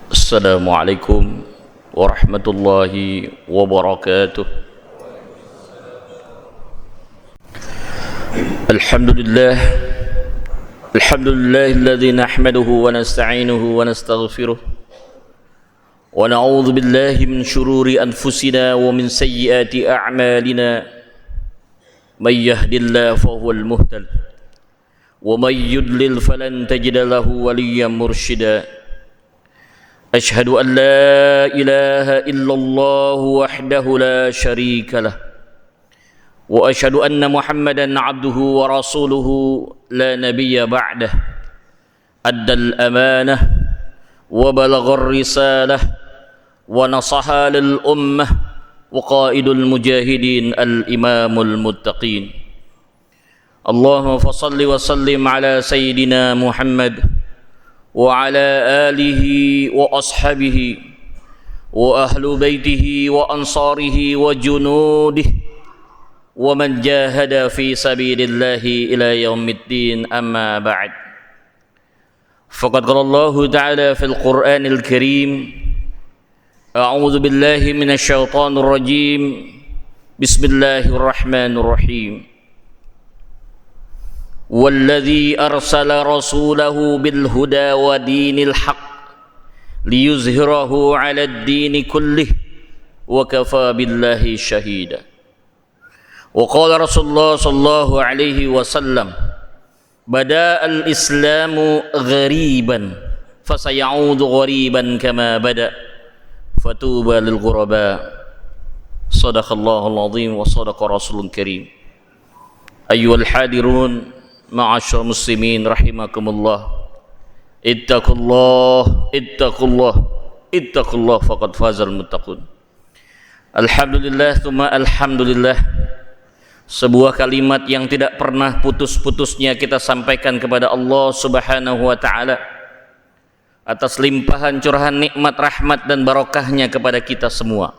Assalamualaikum warahmatullahi wabarakatuh. Alhamdulillah alladzi nahmaduhu wa nasta'inuhu wa nastaghfiruh wa na'udzu billahi min shururi anfusina wa min sayyiati a'malina. May yahdihillahu fahuwal muhtadi wa may yudlil falan tajida lahu waliyyan mursyida. Ashhadu an la ilaha illallah wahdahu la syarika lah wa ashhadu anna Muhammadan abduhu wa rasuluhu la nabiyya ba'dah. Addal amanah wa balaghar risalah wa nasaha lil ummah wa qaidul mujahidin al imamul muttaqin. Allahumma fassalli wa sallim ala sayyidina Muhammad wa ala alihi wa ashabihi wa ahlu baitihi wa ansarihi wa junudihi wa man jahada fi sabilillahi ila yaumiddin, amma ba'd. Faqad qala Allah ta'ala fil Qur'anil Karim, a'udzu billahi minasy syaithanir rajim. Bismillahirrahmanirrahim. Walladzi arsala rasulahu bil huda wa dinil haqq liyuzhirahu 'alad dini kullih wa kafa billahi shahida. Wa qala Rasulullah sallallahu alaihi wasallam, bada'al islamu ghariban fasayaudu ghariban kama bada' fatuba lil ghuraba. Shadaqallahul azim wa shadaqa rasulun karim. Ayyuhal hadirun ma'asyar muslimin rahimakumullah, ittaqullah faqad fazal muttaqun. Alhamdulillah tsumma alhamdulillah, sebuah kalimat yang tidak pernah putus-putusnya kita sampaikan kepada Allah Subhanahu wa taala atas limpahan curahan nikmat, rahmat dan barokahnya kepada kita semua.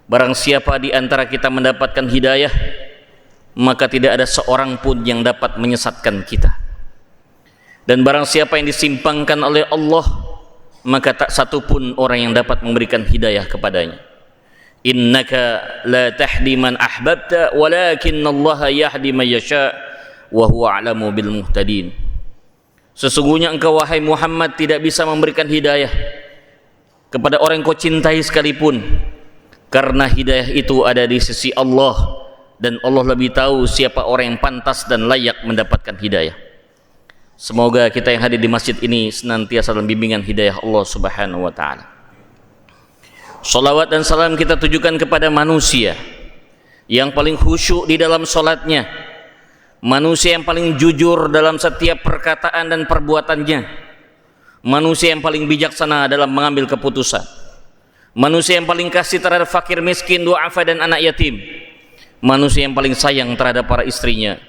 Barang siapa di antara kita mendapatkan hidayah, maka tidak ada seorang pun yang dapat menyesatkan kita. Dan barang siapa yang disimpangkan oleh Allah, maka tak satu pun orang yang dapat memberikan hidayah kepadanya. Innaka la tahdi man ahbabta walakinallaha yahdi man yasha wa huwa a'lamu bil muhtadin. Sesungguhnya engkau wahai Muhammad tidak bisa memberikan hidayah kepada orang yang kau cintai sekalipun, karena hidayah itu ada di sisi Allah, dan Allah lebih tahu siapa orang yang pantas dan layak mendapatkan hidayah. Semoga kita yang hadir di masjid ini senantiasa dalam bimbingan hidayah Allah Subhanahu wa taala. Salawat dan salam kita tujukan kepada manusia yang paling khusyuk di dalam salatnya, manusia yang paling jujur dalam setiap perkataan dan perbuatannya, manusia yang paling bijaksana dalam mengambil keputusan, manusia yang paling kasih terhadap fakir miskin, du'afa dan anak yatim, manusia yang paling sayang terhadap para istrinya.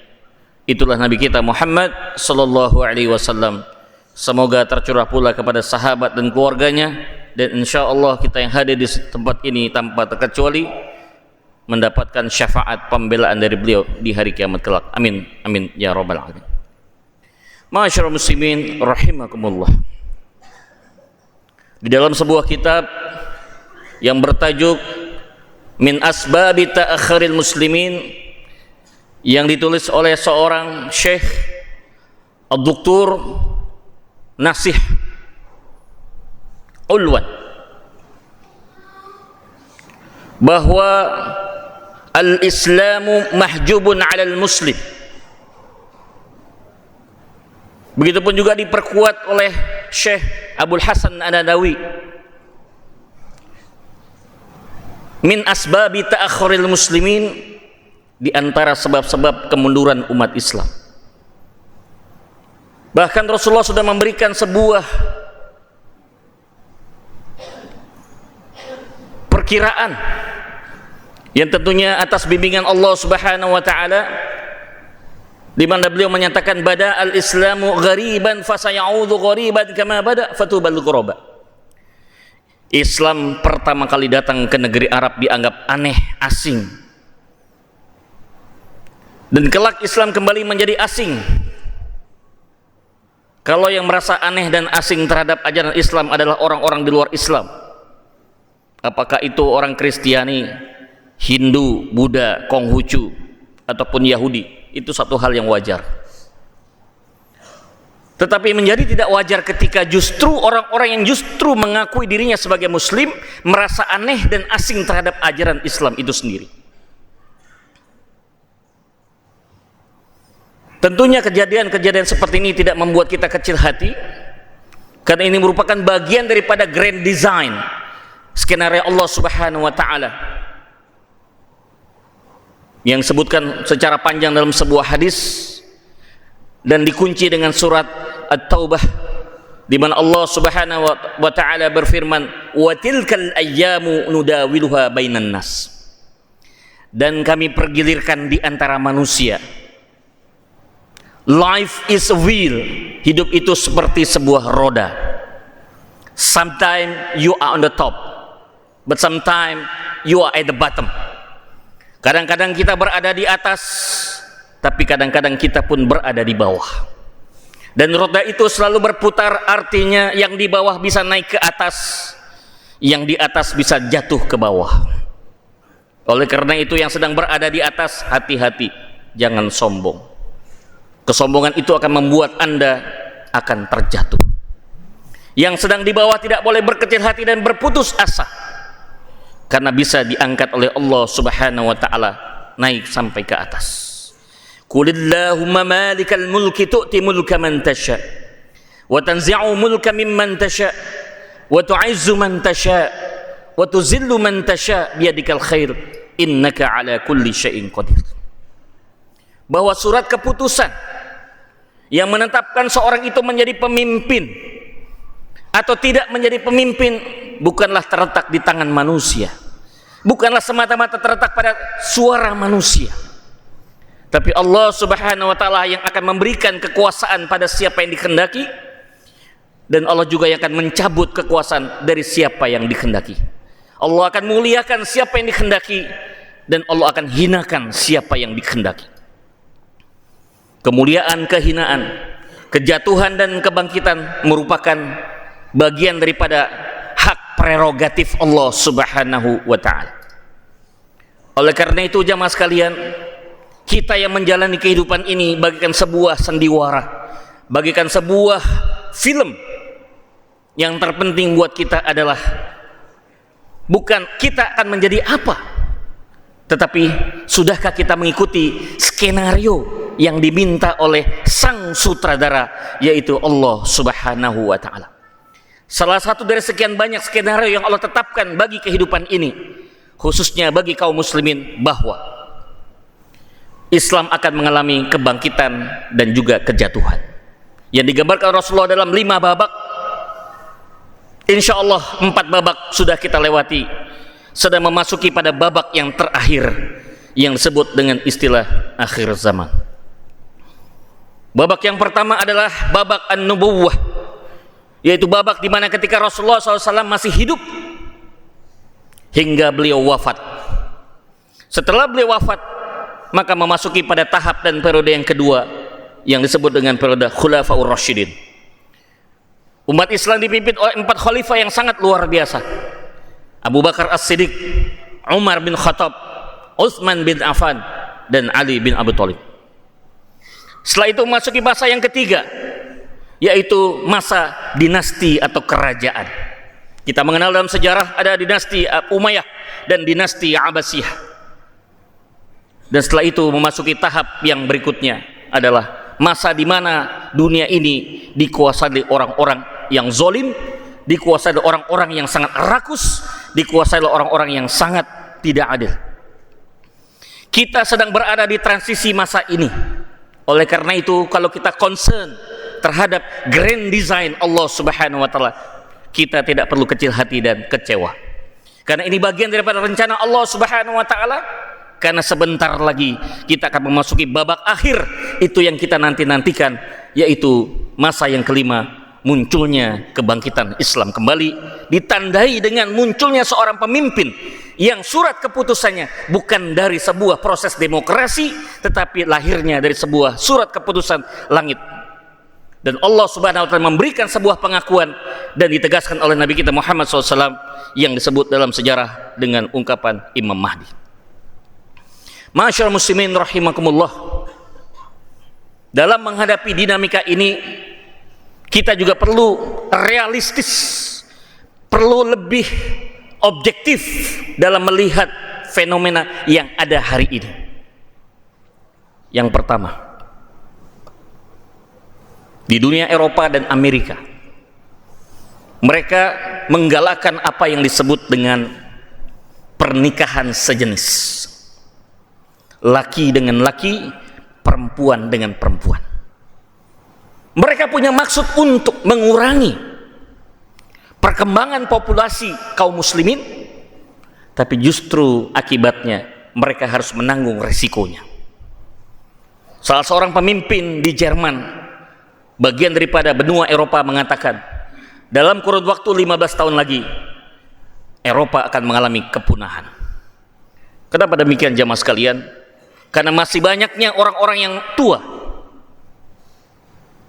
Itulah Nabi kita Muhammad sallallahu alaihi wasallam. Semoga tercurah pula kepada sahabat dan keluarganya, dan insyaallah kita yang hadir di tempat ini tanpa terkecuali mendapatkan syafaat pembelaan dari beliau di hari kiamat kelak. Amin amin ya rabbal alamin. Ma'asyiral muslimin rahimakumullah. Di dalam sebuah kitab yang bertajuk Min Asbabi Ta'akhiril Muslimin, yang ditulis oleh seorang Syekh Ad-Doktor Nasih Ulwan, bahwa al-Islamu mahjubun 'alal muslim. Begitupun juga diperkuat oleh Syekh Abdul Hasan An-Nadawi, min asbabi ta'akhiril muslimin, di antara sebab-sebab kemunduran umat Islam. Bahkan Rasulullah sudah memberikan sebuah perkiraan yang tentunya atas bimbingan Allah Subhanahu wa taala, di mana beliau menyatakan bada al-islamu ghariban fasayaudu ghariban kama bada fatubal ghuraba. Islam pertama kali datang ke negeri Arab dianggap aneh, asing, dan kelak Islam kembali menjadi asing Kalau yang merasa aneh dan asing terhadap ajaran Islam adalah orang-orang di luar Islam, apakah itu orang Kristiani, Hindu, Buddha, Konghucu, ataupun Yahudi, itu satu hal yang wajar. Tetapi menjadi tidak wajar ketika justru orang-orang yang justru mengakui dirinya sebagai Muslim merasa aneh dan asing terhadap ajaran Islam itu sendiri. Tentunya kejadian-kejadian seperti ini tidak membuat kita kecil hati, karena ini merupakan bagian daripada grand design skenario Allah Subhanahu wa taala yang disebutkan secara panjang dalam sebuah hadis dan dikunci dengan surat At-Taubah, di mana Allah Subhanahu wa taala berfirman, "Wa tilkal ayyamu nudawiluha bainan nas." Dan kami pergilirkan di antara manusia. Life is a wheel. Hidup itu seperti sebuah roda. Sometimes you are on the top, but sometimes you are at the bottom. Kadang-kadang kita berada di atas, tapi kadang-kadang kita pun berada di bawah. Dan roda itu selalu berputar, artinya yang di bawah bisa naik ke atas, yang di atas bisa jatuh ke bawah. Oleh karena itu yang sedang berada di atas, hati-hati, jangan sombong. Kesombongan itu akan membuat Anda akan terjatuh. Yang sedang di bawah tidak boleh berkecil hati dan berputus asa, karena bisa diangkat oleh Allah Subhanahu wa taala naik sampai ke atas. Qulillahumma malikal mulki tu'ti mulka man tasha wa tanzi'u mulka mimman tasha wa tu'izzu man tasha wa tuzillu man tasha biyadikal khair innaka ala kulli syai'in qadir. Bahwa surat keputusan yang menetapkan seorang itu menjadi pemimpin atau tidak menjadi pemimpin bukanlah terletak di tangan manusia, bukanlah semata-mata terletak pada suara manusia, tapi Allah Subhanahu wa taala yang akan memberikan kekuasaan pada siapa yang dikehendaki, dan Allah juga yang akan mencabut kekuasaan dari siapa yang dikehendaki. Allah akan muliakan siapa yang dikehendaki, dan Allah akan hinakan siapa yang dikehendaki. Kemuliaan, kehinaan, kejatuhan dan kebangkitan merupakan bagian daripada hak prerogatif Allah Subhanahu wa taala. Oleh karena itu jamaah sekalian, kita yang menjalani kehidupan ini bagikan sebuah sandiwara, bagikan sebuah film. Yang terpenting buat kita adalah bukan kita akan menjadi apa, tetapi sudahkah kita mengikuti skenario yang diminta oleh sang sutradara, yaitu Allah Subhanahu wa taala. Salah satu dari sekian banyak skenario yang Allah tetapkan bagi kehidupan ini, khususnya bagi kaum muslimin, bahwa Islam akan mengalami kebangkitan dan juga kejatuhan yang digambarkan Rasulullah dalam 5 babak. Insya Allah 4 babak sudah kita lewati, sedang memasuki pada babak yang terakhir yang disebut dengan istilah akhir zaman. Babak yang pertama adalah babak an-nubuwah, yaitu babak di mana ketika Rasulullah SAW masih hidup hingga beliau wafat. Setelah beliau wafat, maka memasuki pada tahap dan periode yang kedua yang disebut dengan periode Khulafaur Rasyidin. Umat Islam dipimpin oleh 4 khalifah yang sangat luar biasa: Abu Bakar As-Siddiq, Umar bin Khattab, Utsman bin Affan, dan Ali bin Abi Thalib. Setelah itu memasuki masa yang ketiga, yaitu masa dinasti atau kerajaan. Kita mengenal dalam sejarah ada dinasti Umayyah dan dinasti Abbasiyah. Dan setelah itu memasuki tahap yang berikutnya adalah masa di mana dunia ini dikuasai oleh orang-orang yang zalim, dikuasai oleh orang-orang yang sangat rakus, dikuasai oleh orang-orang yang sangat tidak adil. Kita sedang berada di transisi masa ini. Oleh karena itu, kalau kita concern terhadap grand design Allah Subhanahu wa taala, kita tidak perlu kecil hati dan kecewa. Karena ini bagian daripada rencana Allah Subhanahu wa taala, karena sebentar lagi kita akan memasuki babak akhir, itu yang kita nanti-nantikan, yaitu masa yang kelima, munculnya kebangkitan Islam kembali, ditandai dengan munculnya seorang pemimpin yang surat keputusannya bukan dari sebuah proses demokrasi, tetapi lahirnya dari sebuah surat keputusan langit. Dan Allah Subhanahu wa taala memberikan sebuah pengakuan dan ditegaskan oleh Nabi kita Muhammad SAW yang disebut dalam sejarah dengan ungkapan Imam Mahdi. Ma'asyiral muslimin rahimakumullah. Dalam menghadapi dinamika ini, kita juga perlu realistis, perlu lebih objektif dalam melihat fenomena yang ada hari ini. Yang pertama, di dunia Eropa dan Amerika, mereka menggalakkan apa yang disebut dengan pernikahan sejenis, laki dengan laki, perempuan dengan perempuan. Mereka punya maksud untuk mengurangi perkembangan populasi kaum muslimin, tapi justru akibatnya mereka harus menanggung resikonya. Salah seorang pemimpin di Jerman, bagian daripada benua Eropa, mengatakan dalam kurun waktu 15 tahun lagi Eropa akan mengalami kepunahan. Kenapa demikian jamaah sekalian? Karena masih banyaknya orang-orang yang tua,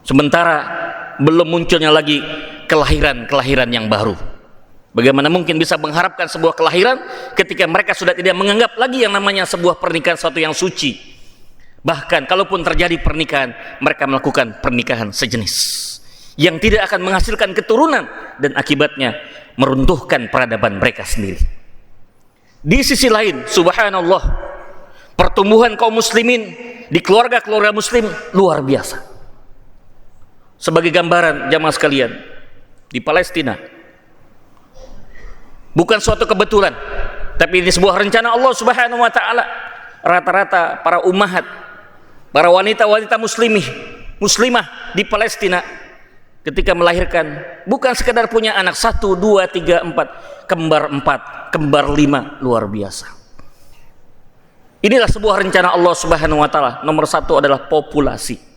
sementara belum munculnya lagi kelahiran yang baru. Bagaimana mungkin bisa mengharapkan sebuah kelahiran ketika mereka sudah tidak menganggap lagi yang namanya sebuah pernikahan suatu yang suci? Bahkan kalaupun terjadi pernikahan, mereka melakukan pernikahan sejenis yang tidak akan menghasilkan keturunan dan akibatnya meruntuhkan peradaban mereka sendiri. Di sisi lain, subhanallah, pertumbuhan kaum muslimin di keluarga-keluarga muslim luar biasa. Sebagai gambaran jamaah sekalian, di Palestina bukan suatu kebetulan, tapi ini sebuah rencana Allah Subhanahu wa taala. Rata-rata para ummahat, para wanita-wanita muslimah di Palestina ketika melahirkan bukan sekedar punya anak 1, 2, 3, 4, kembar 4, kembar 5, luar biasa. Inilah sebuah rencana Allah Subhanahu wa taala. Nomor 1 adalah populasi.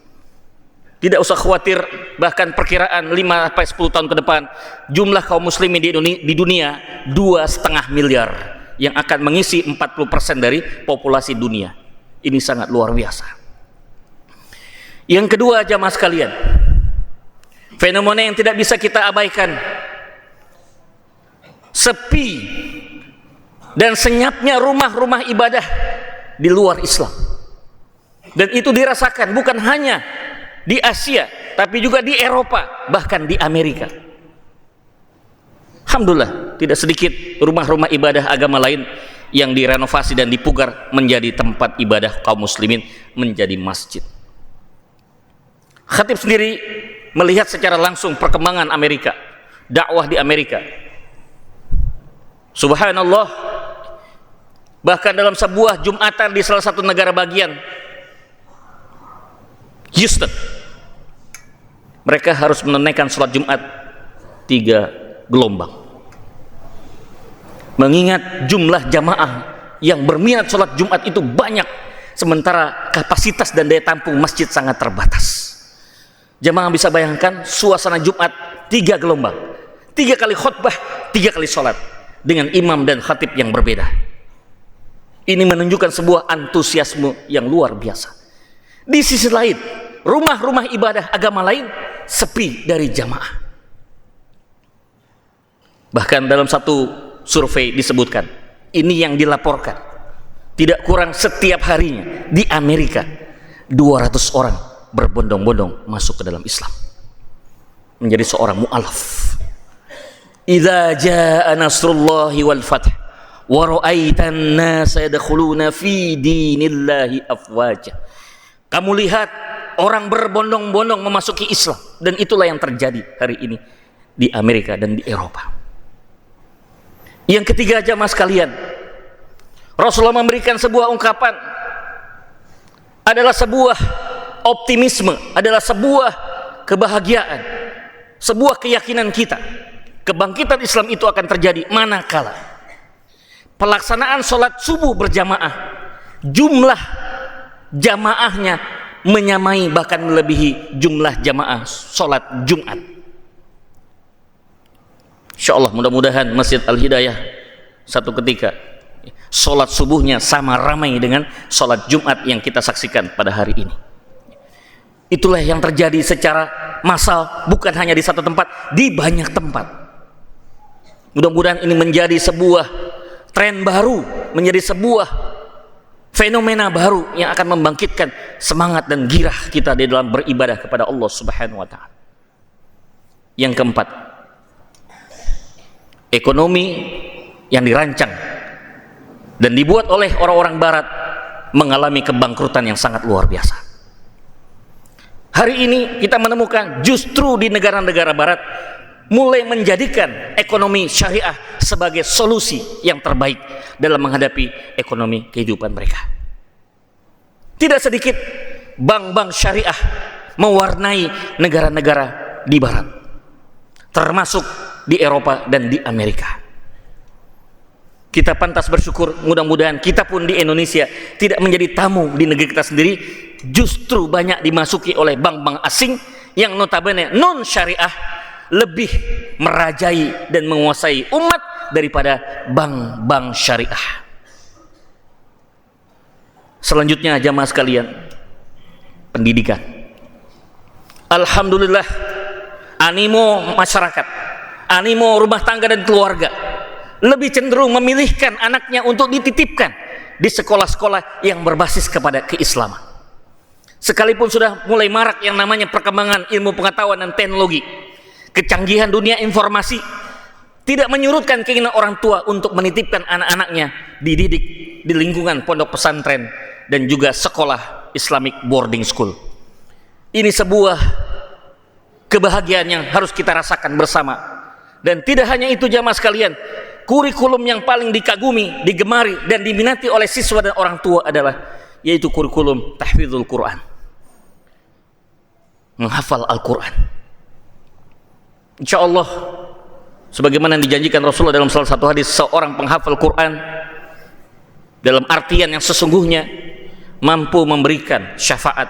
Tidak usah khawatir, bahkan perkiraan 5-10 tahun ke depan jumlah kaum muslimin di dunia 2,5 miliar yang akan mengisi 40% dari populasi dunia. Ini sangat luar biasa. Yang kedua jamaah sekalian, fenomena yang tidak bisa kita abaikan, sepi dan senyapnya rumah-rumah ibadah di luar Islam. Dan itu dirasakan bukan hanya di Asia, tapi juga di Eropa, bahkan di Amerika. Alhamdulillah, tidak sedikit rumah-rumah ibadah agama lain yang direnovasi dan dipugar menjadi tempat ibadah kaum muslimin, menjadi masjid. Khatib sendiri melihat secara langsung perkembangan Amerika, dakwah di Amerika. Subhanallah, bahkan dalam sebuah Jumatan di salah satu negara bagian Houston, mereka harus menunaikan sholat Jumat 3 gelombang, mengingat jumlah jamaah yang berminat sholat Jumat itu banyak, sementara kapasitas dan daya tampung masjid sangat terbatas. Jamaah bisa bayangkan suasana Jumat 3 gelombang, 3 kali khutbah, 3 kali sholat dengan imam dan khatib yang berbeda. Ini menunjukkan sebuah antusiasme yang luar biasa. Di sisi lain, rumah-rumah ibadah agama lain sepi dari jamaah. Bahkan dalam satu survei disebutkan, ini yang dilaporkan, tidak kurang setiap harinya di Amerika 200 orang berbondong-bondong masuk ke dalam Islam, menjadi seorang mu'alaf. Idza jaa nasrullahi wal fath wa ra'aitan nasa yadkhuluna fi dinillahi afwaja. Kamu lihat orang berbondong-bondong memasuki Islam, dan itulah yang terjadi hari ini di Amerika dan di Eropa. Yang ketiga jamaah sekalian, Rasulullah memberikan sebuah ungkapan, adalah sebuah optimisme, adalah sebuah kebahagiaan, sebuah keyakinan kita. Kebangkitan Islam itu akan terjadi manakala pelaksanaan sholat subuh berjamaah, jumlah jamaahnya menyamai bahkan melebihi jumlah jamaah sholat Jumat. Insyaallah mudah-mudahan Masjid Al-Hidayah satu ketika sholat subuhnya sama ramai dengan sholat Jumat yang kita saksikan pada hari ini. Itulah yang terjadi secara massal, bukan hanya di satu tempat, di banyak tempat. Mudah-mudahan ini menjadi sebuah tren baru, menjadi sebuah fenomena baru yang akan membangkitkan semangat dan girah kita di dalam beribadah kepada Allah Subhanahu wa taala. Yang keempat, ekonomi yang dirancang dan dibuat oleh orang-orang barat mengalami kebangkrutan yang sangat luar biasa. Hari ini kita menemukan justru di negara-negara barat mulai menjadikan ekonomi syariah sebagai solusi yang terbaik dalam menghadapi ekonomi kehidupan mereka. Tidak sedikit bank-bank syariah mewarnai negara-negara di barat, termasuk di Eropa dan di Amerika. Kita pantas bersyukur, mudah-mudahan kita pun di Indonesia tidak menjadi tamu di negeri kita sendiri, justru banyak dimasuki oleh bank-bank asing yang notabene non syariah, lebih merajai dan menguasai umat daripada bank-bank syariah. Selanjutnya jamaah sekalian, pendidikan. Alhamdulillah, animo masyarakat, animo rumah tangga dan keluarga lebih cenderung memilihkan anaknya untuk dititipkan di sekolah-sekolah yang berbasis kepada keislaman. Sekalipun sudah mulai marak yang namanya perkembangan ilmu pengetahuan dan teknologi, kecanggihan dunia informasi tidak menyurutkan keinginan orang tua untuk menitipkan anak-anaknya dididik di lingkungan pondok pesantren dan juga sekolah Islamic boarding school. Ini sebuah kebahagiaan yang harus kita rasakan bersama. Dan tidak hanya itu jamaah sekalian, kurikulum yang paling dikagumi, digemari dan diminati oleh siswa dan orang tua adalah yaitu kurikulum tahfidzul Quran, menghafal Al-Quran. Insya Allah, sebagaimana dijanjikan Rasulullah dalam salah satu hadis, seorang penghafal Quran dalam artian yang sesungguhnya mampu memberikan syafaat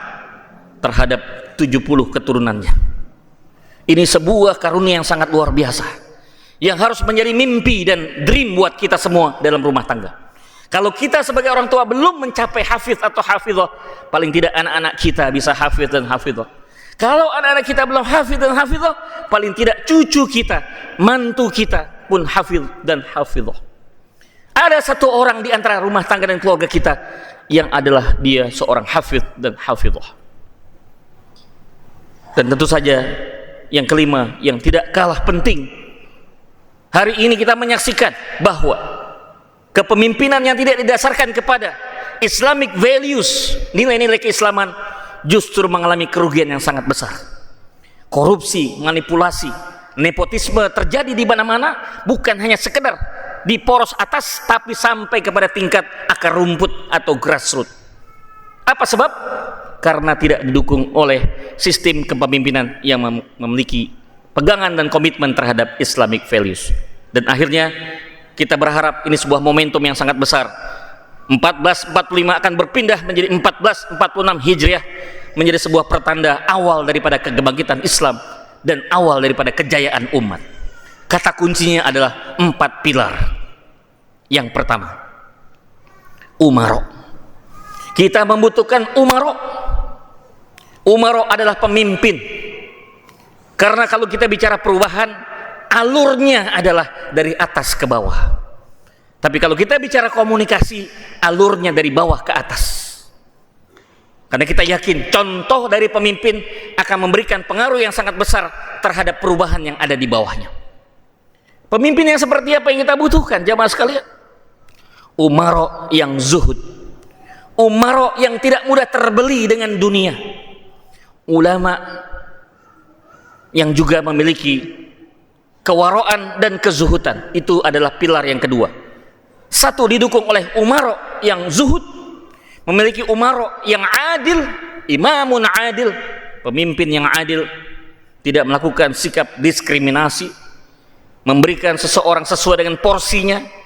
terhadap 70 keturunannya. Ini sebuah karunia yang sangat luar biasa, yang harus menjadi mimpi dan dream buat kita semua dalam rumah tangga. Kalau kita sebagai orang tua belum mencapai hafidh atau hafidhah, paling tidak anak-anak kita bisa hafidh dan hafidhah. Kalau anak-anak kita belum hafidh dan hafidhah, paling tidak cucu kita, mantu kita pun hafidh dan hafidhah. Ada satu orang di antara rumah tangga dan keluarga kita yang adalah dia seorang hafidh dan hafidhah. Dan tentu saja yang kelima, yang tidak kalah penting, hari ini kita menyaksikan bahwa kepemimpinan yang tidak didasarkan kepada Islamic values, nilai-nilai keislaman, justru mengalami kerugian yang sangat besar. Korupsi, manipulasi, nepotisme terjadi di mana-mana, bukan hanya sekedar di poros atas, tapi sampai kepada tingkat akar rumput atau grassroots. Apa sebab? Karena tidak didukung oleh sistem kepemimpinan yang memiliki pegangan dan komitmen terhadap Islamic values. Dan akhirnya kita berharap ini sebuah momentum yang sangat besar. 1445 akan berpindah menjadi 1446 Hijriah, menjadi sebuah pertanda awal daripada kebangkitan Islam dan awal daripada kejayaan umat. Kata kuncinya adalah 4 pilar. Yang pertama, umaro. Kita membutuhkan umaro. Umaro adalah pemimpin. Karena kalau kita bicara perubahan, alurnya adalah dari atas ke bawah. Tapi kalau kita bicara komunikasi, alurnya dari bawah ke atas. Karena kita yakin contoh dari pemimpin akan memberikan pengaruh yang sangat besar terhadap perubahan yang ada di bawahnya. Pemimpin yang seperti apa yang kita butuhkan jamaah sekalian? Umaro yang zuhud, umaro yang tidak mudah terbeli dengan dunia, ulama yang juga memiliki kewaraan dan kezuhudan. Itu adalah pilar yang kedua. Satu, didukung oleh umaro yang zuhud, memiliki umaro yang adil, imamun adil, pemimpin yang adil, tidak melakukan sikap diskriminasi, memberikan seseorang sesuai dengan porsinya.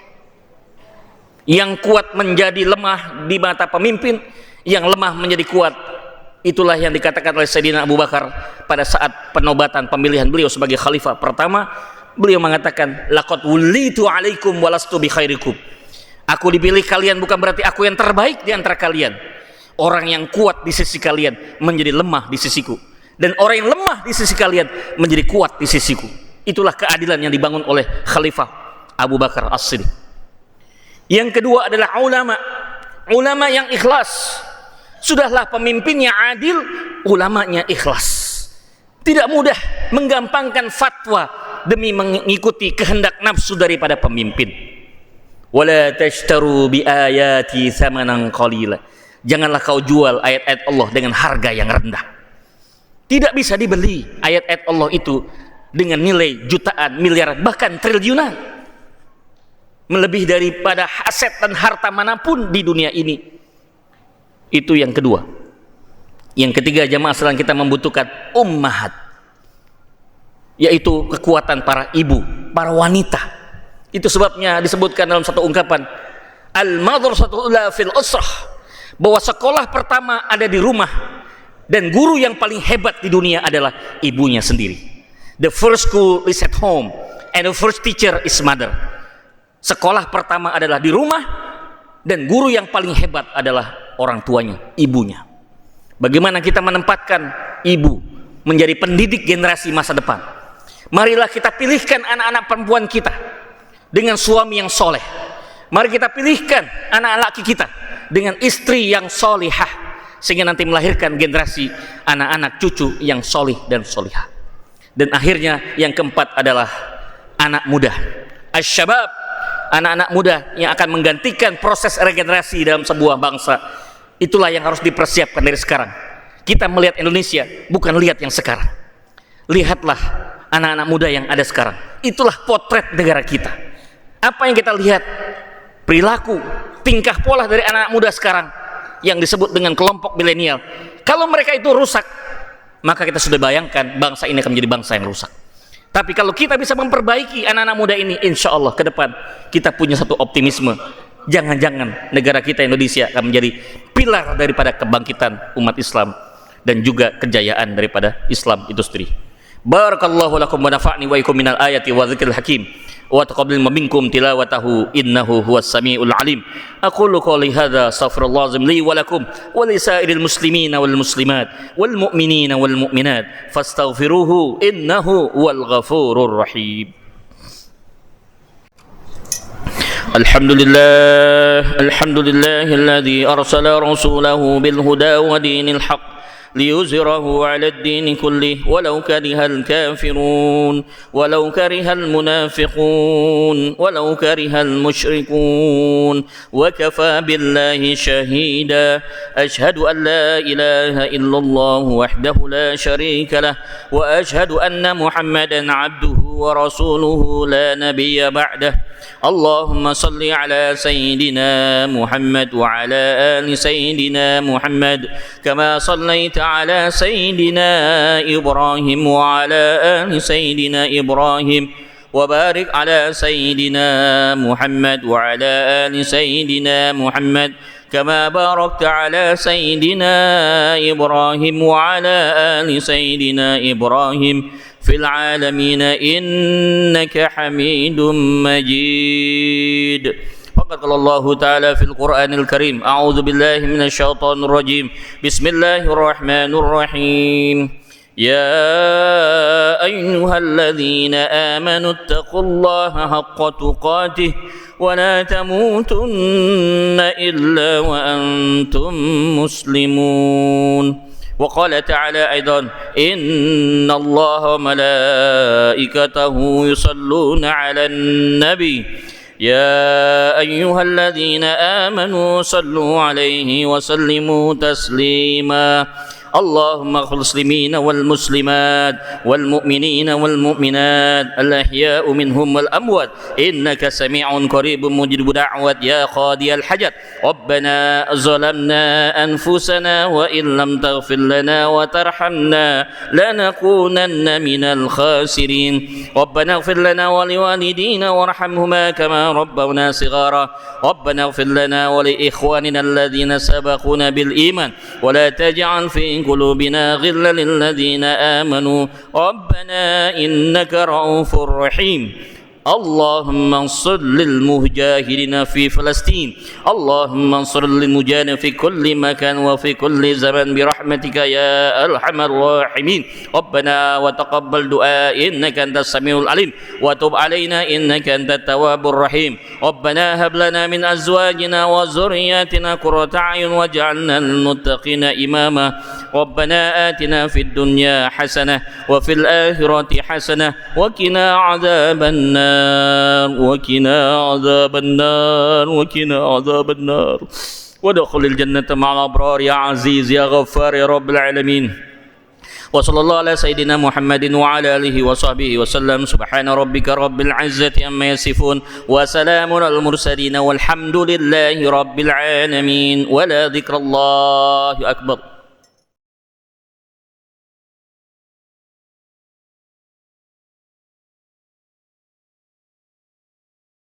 Yang kuat menjadi lemah di mata pemimpin, yang lemah menjadi kuat. Itulah yang dikatakan oleh Sayyidina Abu Bakar pada saat penobatan pemilihan beliau sebagai khalifah pertama. Beliau mengatakan, laqad wulitu alaikum walastu bi khairikum. Aku dipilih kalian bukan berarti aku yang terbaik di antara kalian. Orang yang kuat di sisi kalian menjadi lemah di sisiku, dan orang yang lemah di sisi kalian menjadi kuat di sisiku. Itulah keadilan yang dibangun oleh Khalifah Abu Bakar As-Siddiq. Yang kedua adalah ulama yang ikhlas. Sudahlah pemimpinnya adil, ulamanya ikhlas. Tidak mudah menggampangkan fatwa demi mengikuti kehendak nafsu daripada pemimpin. Wala tashtaru bi ayati thamanan qalila. Janganlah kau jual ayat-ayat Allah dengan harga yang rendah. Tidak bisa dibeli ayat-ayat Allah itu dengan nilai jutaan, miliaran, bahkan triliunan. Melebihi daripada aset dan harta manapun di dunia ini. Itu yang kedua. Yang ketiga, jamaah sekalian, kita membutuhkan ummahat, yaitu kekuatan para ibu, para wanita. Itu sebabnya disebutkan dalam satu ungkapan, al-madrasatu ula fil usrah, bahwa sekolah pertama ada di rumah, dan guru yang paling hebat di dunia adalah ibunya sendiri. The first school is at home and the first teacher is mother. Sekolah pertama adalah di rumah, dan guru yang paling hebat adalah orang tuanya, ibunya. Bagaimana kita menempatkan ibu menjadi pendidik generasi masa depan? Marilah kita pilihkan anak-anak perempuan kita dengan suami yang soleh. Mari kita pilihkan anak laki kita dengan istri yang solihah, sehingga nanti melahirkan generasi anak-anak cucu yang solih dan solihah. Dan akhirnya yang keempat adalah anak muda, asyabab, anak-anak muda yang akan menggantikan proses regenerasi dalam sebuah bangsa. Itulah yang harus dipersiapkan dari sekarang. Kita melihat Indonesia bukan lihat yang sekarang. Lihatlah anak-anak muda yang ada sekarang. Itulah potret negara kita. Apa yang kita lihat? Perilaku, tingkah pola dari anak-anak muda sekarang yang disebut dengan kelompok milenial. Kalau mereka itu rusak, maka kita sudah bayangkan bangsa ini akan menjadi bangsa yang rusak. Tapi kalau kita bisa memperbaiki anak-anak muda ini, insya Allah ke depan kita punya satu optimisme. Jangan-jangan negara kita Indonesia akan menjadi pilar daripada kebangkitan umat Islam dan juga kejayaan daripada Islam itu sendiri. Barakallahu lakum wa nafa'ni wa ikum minal ayati wa dzikril hakim wa taqabbal minkum tilawatahu innahu huwas samiul alim. Aqulu qouli hadza astaghfirullah li wa lakum wa li sa'iril muslimina wal muslimat wal mu'minina wal mu'minat fastaghfiruhu innahu huwal ghafurur rahim. Alhamdulillah alladzi arsala rasulahu bil huda wa dinil haqq ليظهره على الدين كله ولو كره الكافرون ولو كره المنافقون ولو كره المشركون وكفى بالله شهيدا أشهد أن لا إله إلا الله وحده لا شريك له وأشهد أن محمدا عبده ورسوله لا نبي بعده اللهم صل على سيدنا محمد وعلى آل سيدنا محمد كما صليت على سيدنا إبراهيم وعلى آل سيدنا إبراهيم وبارك على سيدنا محمد وعلى آل سيدنا محمد كما باركت على سيدنا إبراهيم وعلى آل سيدنا إبراهيم في العالمين إنك حميد مجيد. فقد قال الله تعالى في القرآن الكريم أعوذ بالله من الشيطان الرجيم بسم الله الرحمن الرحيم يا أيها الذين آمنوا اتقوا الله حق تقاته ولا تموتن إلا وأنتم مسلمون. وقال تعالى أيضا إن الله وملائكته يصلون على النبي يا أيها الذين آمنوا صلوا عليه وسلموا تسليما. اللهم اغفر المسلمين والمسلمات والمؤمنين والمؤمنات الأحياء منهم والأموات إنك سميع قريب مجيب دعوة يا قاضي الحاجات. ربنا ظلمنا أنفسنا وإن لم تغفر لنا وترحمنا لنكونن من الخاسرين. ربنا اغفر لنا ولوالدينا وارحمهما كما ربونا صغارا. ربنا اغفر لنا ولإخواننا الذين سبقونا بالإيمان ولا تجعل في قلوبنا غلا للذين آمنوا ربنا إنك رؤوف رحيم. اللهم انصر للمجاهدين في فلسطين اللهم انصر للمجاهدين في كل مكان وفي كل زمن برحمتك يا أرحم الراحمين ربنا وتقبل دعاء إنك أنت السميع العليم وتب علينا إنك أنت التواب الرحيم ربنا هب لنا من أزواجنا وذرياتنا قرة أعين واجعلنا للمتقين إماما ربنا آتنا في الدنيا حسنة وفي الآخرة حسنة وقنا عذاب النار وقنا عذاب النار وقنا عذاب النار وادخل الجنة مع الأبرار يا عزيز يا غفار يا رب العالمين وصلى الله على سيدنا محمد وعلى آله وصحبه وسلم سبحان ربك رب العزة عما يصفون وسلام على المرسلين والحمد لله رب العالمين ولا ذكر الله أكبر